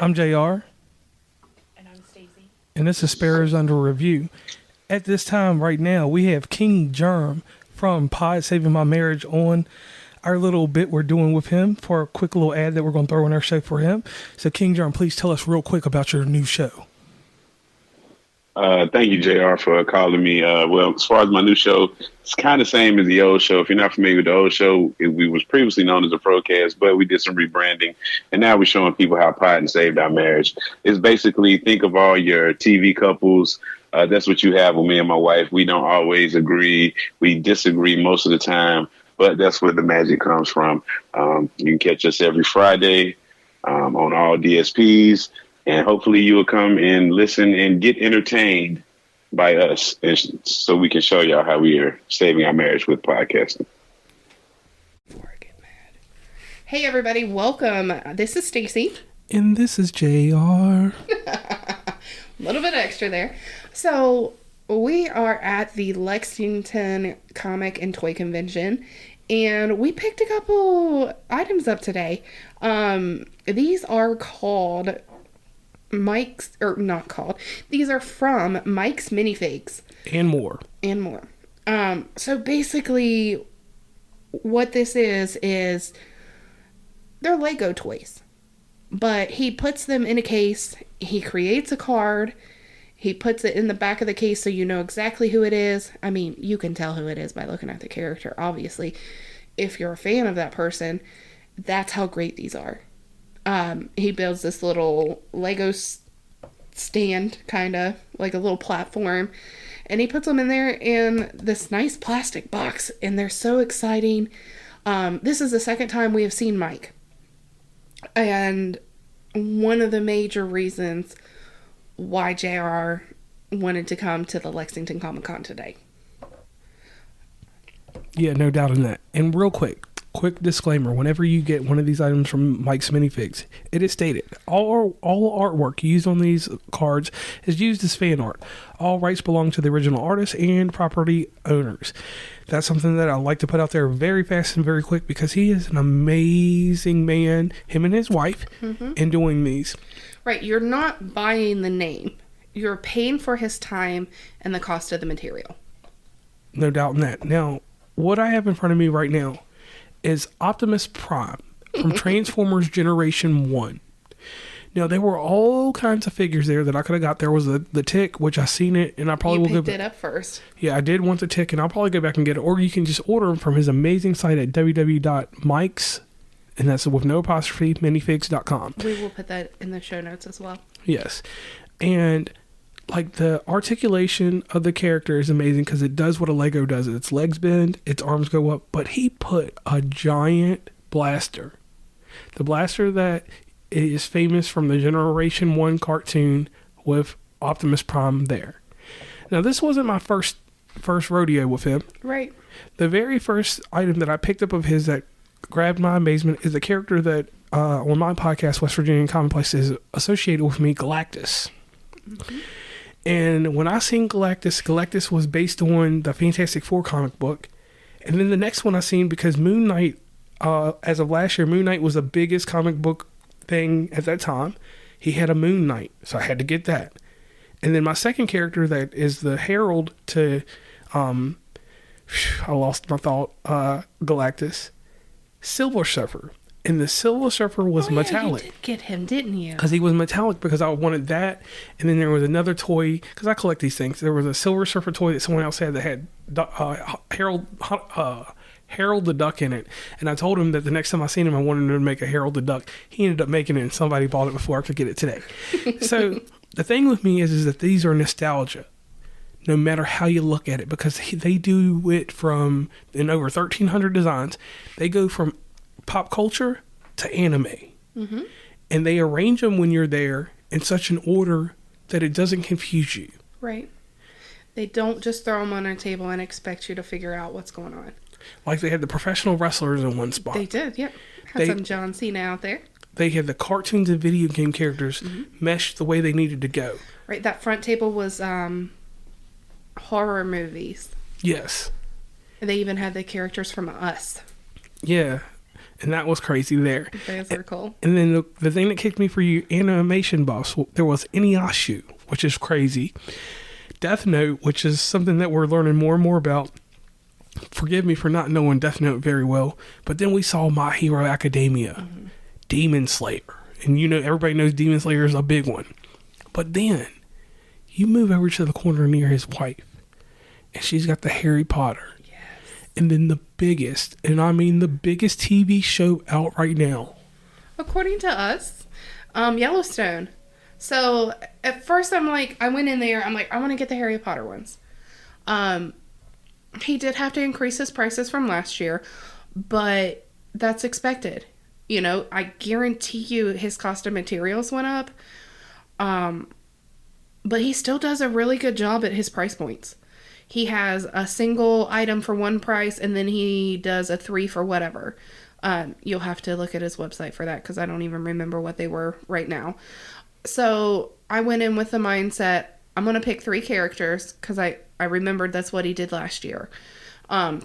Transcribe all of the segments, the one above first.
I'm JR. And I'm Stacey. And this is Sparrows Under Review. At this time, right now, we have King Germ from Pod Saving My Marriage on our little bit we're doing with him for a quick little ad that we're going to throw in our show for him. So, King Germ, please tell us real quick about your new show. Thank you, JR, for calling me. Well, as far as my new show, it's kind of the same as the old show. If you're not familiar with the old show, we was previously known as the Procast, but we did some rebranding, and now we're showing people how Pod saved our marriage. It's basically, think of all your TV couples. That's what you have with me and my wife. We don't always agree. We disagree most of the time, but that's where the magic comes from. You can catch us every Friday on all DSPs. And hopefully you will come and listen and get entertained by us, and so we can show y'all how we are saving our marriage with podcasting. Before I get mad. Hey everybody, welcome. This is Stacey. And this is JR. A little bit extra there. So we are at the Lexington Comic and Toy Convention, and we picked a couple items up today. These are called Mike's, or not called. These are from Mike's Minifigs. And more. So basically, what this is they're Lego toys. But he puts them in a case, he creates a card, he puts it in the back of the case so you know exactly who it is. I mean, you can tell who it is by looking at the character, obviously. If you're a fan of that person, that's how great these are. He builds this little Lego stand, kind of, like a little platform, and he puts them in there in this nice plastic box, and they're so exciting. This is the second time we have seen Mike, and one of the major reasons why JR wanted to come to the Lexington Comic Con today. Yeah, no doubt in that. And real quick disclaimer, whenever you get one of these items from Mike's Minifigs, it is stated, all artwork used on these cards is used as fan art. All rights belong to the original artist and property owners. That's something that I like to put out there very fast and very quick, because he is an amazing man, him and his wife, in doing these. Right, you're not buying the name. You're paying for his time and the cost of the material. No doubt in that. Now, what I have in front of me right now is Optimus Prime from Transformers Generation 1. Now, there were all kinds of figures there that I could have got. There was the Tick, which I seen it, and I probably will picked it up first. Yeah, I did want the Tick, and I'll probably go back and get it. Or you can just order them from his amazing site at www.mikes, and that's with no apostrophe, minifigs.com. We will put that in the show notes as well. Yes. And like, the articulation of the character is amazing, because it does what a Lego does. Its legs bend, its arms go up, but he put a giant blaster. The blaster that is famous from the Generation 1 cartoon with Optimus Prime there. Now, this wasn't my first rodeo with him. Right. The very first item that I picked up of his that grabbed my amazement is a character that on my podcast, West Virginia Commonplace, is associated with me, Galactus. Mm-hmm. And when I seen Galactus was based on the Fantastic Four comic book. And then the next one I seen, because Moon Knight, as of last year, Moon Knight was the biggest comic book thing at that time. He had a Moon Knight, so I had to get that. And then my second character that is the herald to, I lost my thought, Galactus, Silver Surfer. And the Silver Surfer was metallic. You did get him, didn't you? Because he was metallic, because I wanted that. And then there was another toy, because I collect these things. There was a Silver Surfer toy that someone else had that had Harold the Duck in it. And I told him that the next time I seen him, I wanted him to make a Harold the Duck. He ended up making it, and somebody bought it before I could get it today. So the thing with me is that these are nostalgia, no matter how you look at it, because they do it from, in over 1,300 designs, they go from pop culture to anime. Mm-hmm. And they arrange them when you're there in such an order that it doesn't confuse you. Right. They don't just throw them on a table and expect you to figure out what's going on. Like, they had the professional wrestlers in one spot. They did, yep. Had some John Cena out there. They had the cartoons and video game characters meshed the way they needed to go. Right, that front table was horror movies. Yes. They even had the characters from Us. Yeah. And that was crazy there. Those are cool. And then the thing that kicked me for you animation buffs, there was Inuyasha, which is crazy. Death Note, which is something that we're learning more and more about. Forgive me for not knowing Death Note very well. But then we saw My Hero Academia, Demon Slayer. And everybody knows Demon Slayer is a big one. But then you move over to the corner near his wife, and she's got the Harry Potter. And then the biggest, and I mean the biggest TV show out right now. According to us, Yellowstone. So at first I went in there, I want to get the Harry Potter ones. He did have to increase his prices from last year, but that's expected. I guarantee you his cost of materials went up. But he still does a really good job at his price points. He has a single item for one price, and then he does a 3 for whatever. You'll have to look at his website for that, because I don't even remember what they were right now. So I went in with the mindset, I'm going to pick 3 characters, because I remembered that's what he did last year. I'm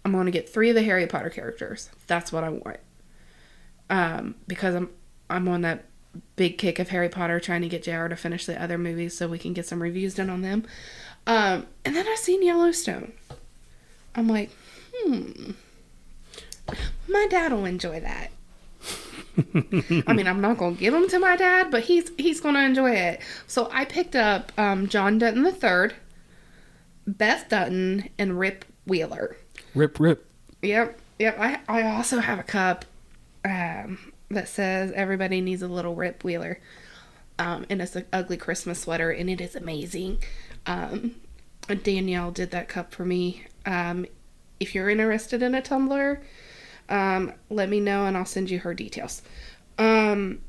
going to get 3 of the Harry Potter characters. That's what I want. Because I'm on that big kick of Harry Potter, trying to get JR to finish the other movies so we can get some reviews done on them. And then I seen Yellowstone. I'm like, my dad will enjoy that. I mean, I'm not going to give them to my dad, but he's going to enjoy it. So I picked up John Dutton III, Beth Dutton, and Rip Wheeler. Rip. Yep. I also have a cup that says everybody needs a little Rip Wheeler. And it's an ugly Christmas sweater, and it is amazing. Danielle did that cup for me. If you're interested in a tumbler, let me know and I'll send you her details. But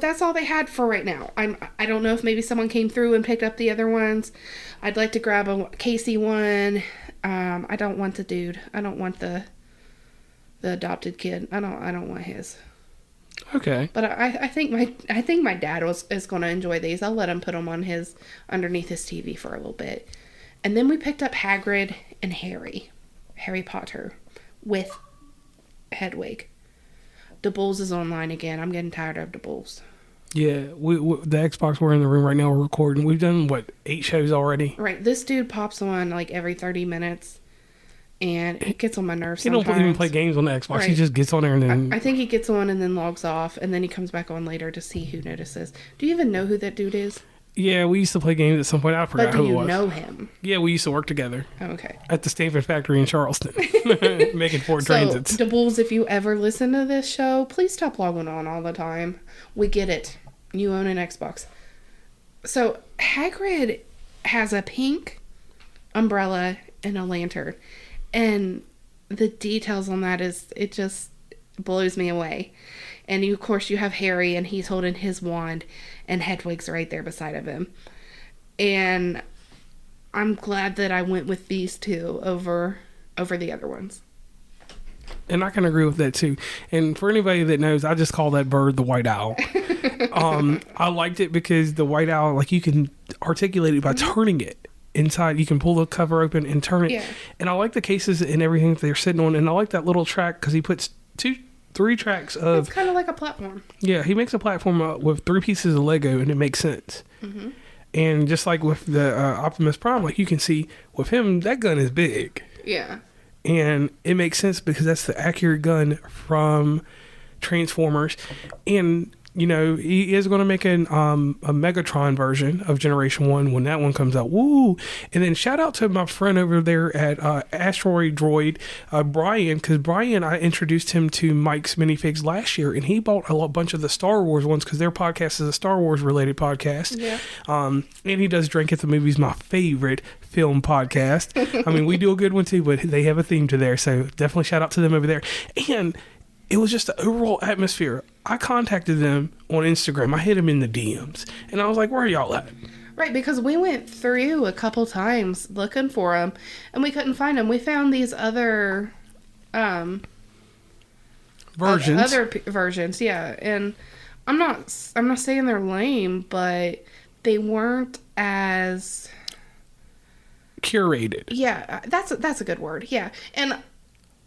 that's all they had for right now. I don't know if maybe someone came through and picked up the other ones. I'd like to grab a Casey one. I don't want the dude. I don't want the adopted kid. I don't want his. Okay. But I think my dad is going to enjoy these. I'll let him put them on underneath his TV for a little bit. And then we picked up Hagrid and Harry Potter with Hedwig. The Bulls is online again. I'm getting tired of the Bulls. Yeah, we the Xbox we're in the room right now. We're recording. We've done 8 shows already. Right. This dude pops on every 30 minutes. And it gets on my nerves sometimes. He don't even play games on the Xbox. Right. He just gets on there and then... I think he gets on and then logs off, and then he comes back on later to see who notices. Do you even know who that dude is? Yeah, we used to play games at some point. I forgot who it was. But do you know him? Yeah, we used to work together. Oh, okay. At the Stanford factory in Charleston. Making Ford Transits. So, the Bulls, if you ever listen to this show, please stop logging on all the time. We get it. You own an Xbox. So, Hagrid has a pink umbrella and a lantern. And the details on that it just blows me away. And of course you have Harry, and he's holding his wand, and Hedwig's right there beside of him. And I'm glad that I went with these 2 over the other ones. And I can agree with that too. And for anybody that knows, I just call that bird the white owl. I liked it because the white owl, you can articulate it by turning it. Inside, you can pull the cover open and turn it. Yeah. And I like the cases and everything that they're sitting on. And I like that little track because he puts 3 tracks of... It's kind of like a platform. Yeah, he makes a platform with 3 pieces of Lego, and it makes sense. Mm-hmm. And just like with the Optimus Prime, you can see with him, that gun is big. Yeah. And it makes sense because that's the accurate gun from Transformers. And... he is going to make a Megatron version of Generation 1 when that one comes out. Woo! And then shout out to my friend over there at Asteroid Droid, Brian, because Brian, I introduced him to Mike's Minifigs last year, and he bought a bunch of the Star Wars ones because their podcast is a Star Wars related podcast. Yeah. And he does Drink at the Movies, my favorite film podcast. I mean, we do a good one too, but they have a theme to there, so definitely shout out to them over there. And it was just the overall atmosphere. I contacted them on Instagram. I hit them in the DMs. And I was like, where are y'all at? Right, because we went through a couple times looking for them, and we couldn't find them. We found these other... versions. Other versions, yeah. And I'm not saying they're lame, but they weren't as... curated. Yeah, that's a good word, yeah. And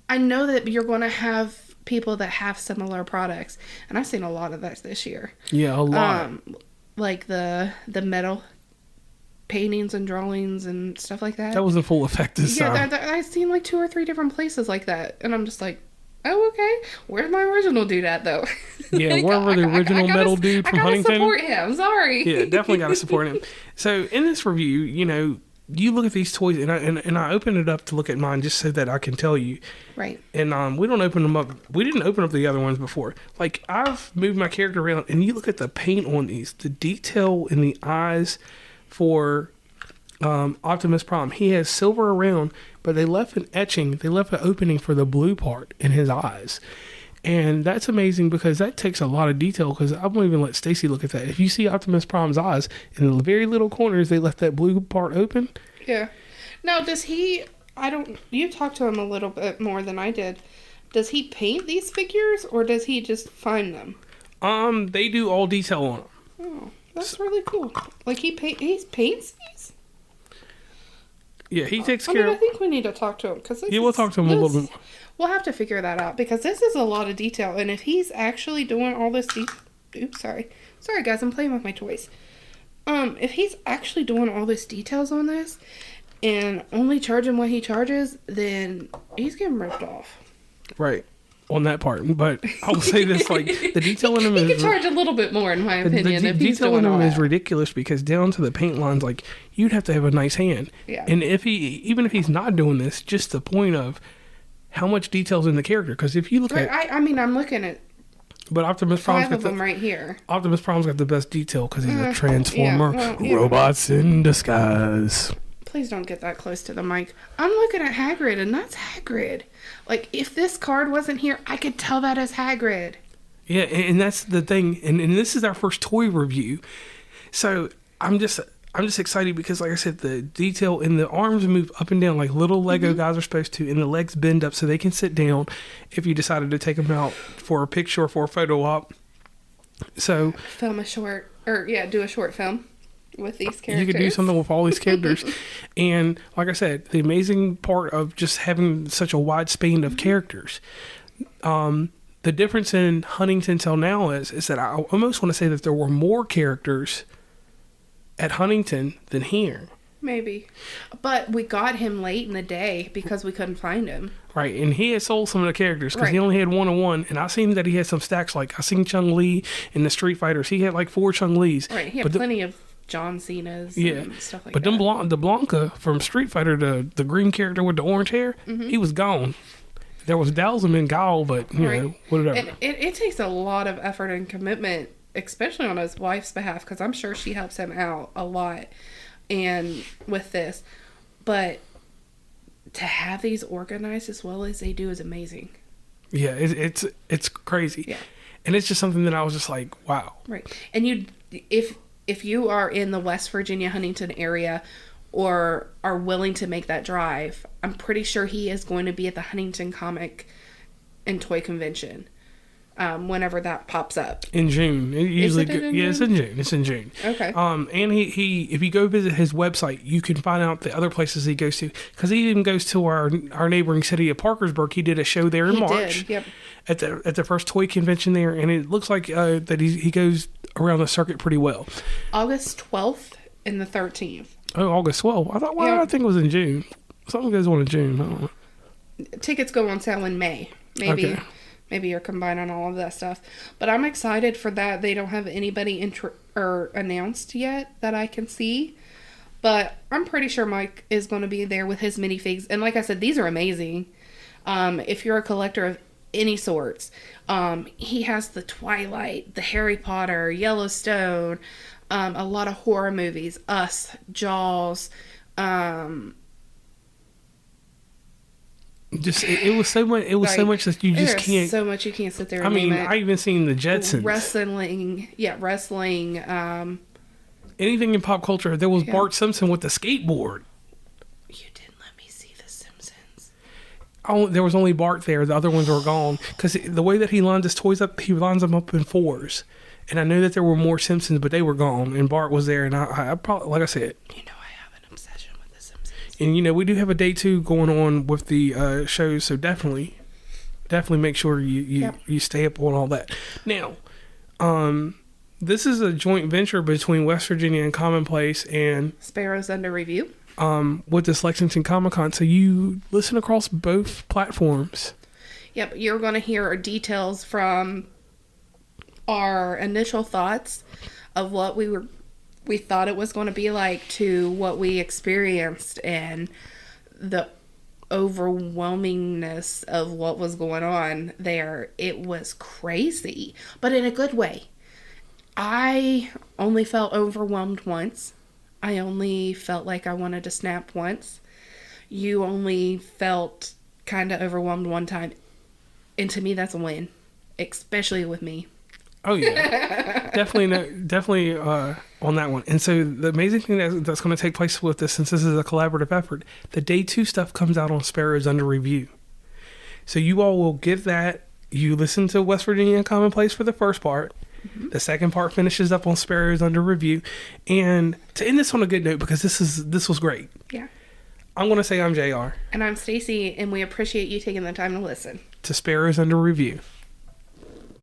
I know that you're going to have people that have similar products, and I've seen a lot of that this year. Yeah, a lot. Like the metal paintings and drawings and stuff like that. That was in full effect this time. Yeah, I've seen like 2 or 3 different places like that, and I'm just like, oh, okay. Where's my original dude at, though? Yeah, wherever the original metal dude from Huntington. I gotta support him. Sorry. Yeah, definitely gotta support him. So in this review, you know, you look at these toys, and I open it up to look at mine just so that I can tell you. Right. And we don't open them up. We didn't open up the other ones before. Like, I've moved my character around, and you look at the paint on these, the detail in the eyes for Optimus Prime. He has silver around, but they left an etching. They left an opening for the blue part in his eyes. And that's amazing because that takes a lot of detail, because I won't even let Stacey look at that. If you see Optimus Prime's eyes, in the very little corners, they left that blue part open. Yeah. Now, does he... You talked to him a little bit more than I did. Does he paint these figures, or does he just find them? They do all detail on them. Oh, that's really cool. Like, he paints these? Yeah, he takes care of... I think we need to talk to him. We'll talk to him a little bit more. We'll have to figure that out, because this is a lot of detail. And if he's actually doing all this... Oops, sorry. Sorry, guys, I'm playing with my toys. If he's actually doing all this details on this and only charging what he charges, then he's getting ripped off. Right. On that part. But I will say this, like, the detail in him he is... He could charge a little bit more, in my opinion, the if he's detail doing in all him that. is ridiculous, because down to the paint lines, like, you'd have to have a nice hand. Yeah. And even if he's not doing this, just the point of how much detail's in the character. Because if you look at... I mean, I'm looking at... But Optimus Prime's 5 of them right here. Optimus Prime's got the best detail because he's a transformer. Robots in disguise. Please don't get that close to the mic. I'm looking at Hagrid, and that's Hagrid. Like, if this card wasn't here, I could tell that as Hagrid. Yeah, and that's the thing. And this is our first toy review. So I'm just excited because, like I said, the detail in the arms move up and down like little Lego guys are supposed to, and the legs bend up so they can sit down if you decided to take them out for a picture or for a photo op. So do a short film with these characters. You could do something with all these characters. And like I said, the amazing part of just having such a wide span of characters. The difference in Huntington till now is that I almost want to say that there were more characters at Huntington than here. Maybe. But we got him late in the day because we couldn't find him. Right, and he had sold some of the characters because he only had 1-on-1, and I seen that he had some stacks. Like, I seen Chun-Li in the Street Fighters. He had like 4 Chun-Li's. Right, he had plenty of John Cena's and stuff like that. But the Blanca from Street Fighter, the green character with the orange hair, he was gone. There was Dowsum and Guile, but, you know, whatever. And it takes a lot of effort and commitment, especially on his wife's behalf, because I'm sure she helps him out a lot and with this. But to have these organized as well as they do is amazing. Yeah, it's crazy. Yeah. And it's just something that I was just like, wow. Right. And if you are in the West Virginia Huntington area or are willing to make that drive, I'm pretty sure he is going to be at the Huntington Comic and Toy Convention whenever that pops up. In June. It's in June. It's in June. Okay. And he if you go visit his website, you can find out the other places he goes to, because he even goes to our neighboring city of Parkersburg. He did a show there in March. Yep. At the first toy convention there, and it looks like that he goes around the circuit pretty well. August 12th and the 13th. Oh, August 12th. I thought, I think it was in June. Something goes on in June. I don't know. Tickets go on sale in May. Maybe you're combining all of that stuff. But I'm excited for that. They don't have anybody announced yet that I can see. But I'm pretty sure Mike is going to be there with his minifigs. And like I said, these are amazing. If you're a collector of any sorts, he has the Twilight, the Harry Potter, Yellowstone, a lot of horror movies, Us, Jaws, just it was so much. It was so much that you just can't. So much you can't sit there. And I mean, I even seen the Jetsons. Wrestling. Anything in pop culture. There was Bart Simpson with the skateboard. You didn't let me see The Simpsons. Oh, there was only Bart there. The other ones were gone because the way that he lines his toys up, he lines them up in 4s. And I knew that there were more Simpsons, but they were gone. And Bart was there, and I probably, like I said, you know, I have an obsession with The Simpsons. And, you know, we do have a day 2 going on with the shows, so definitely make sure you stay up on all that. Now, this is a joint venture between West Virginia and Commonplace and Sparrows Under Review. With this Lexington Comic-Con. So you listen across both platforms. Yep, you're going to hear details from our initial thoughts of what we thought it was going to be like to what we experienced and the overwhelmingness of what was going on there. It was crazy, but in a good way. I only felt overwhelmed once. I only felt like I wanted to snap once. You only felt kind of overwhelmed one time. And to me, that's a win, especially with me. Oh, yeah. definitely on that one. And so the amazing thing that's going to take place with this, since this is a collaborative effort, the day 2 stuff comes out on Sparrows Under Review. So you all will get that. You listen to West Virginia Commonplace for the first part. Mm-hmm. The second part finishes up on Sparrows Under Review. And to end this on a good note, because this was great. Yeah. I'm going to say I'm JR. And I'm Stacey, and we appreciate you taking the time to listen to Sparrows Under Review.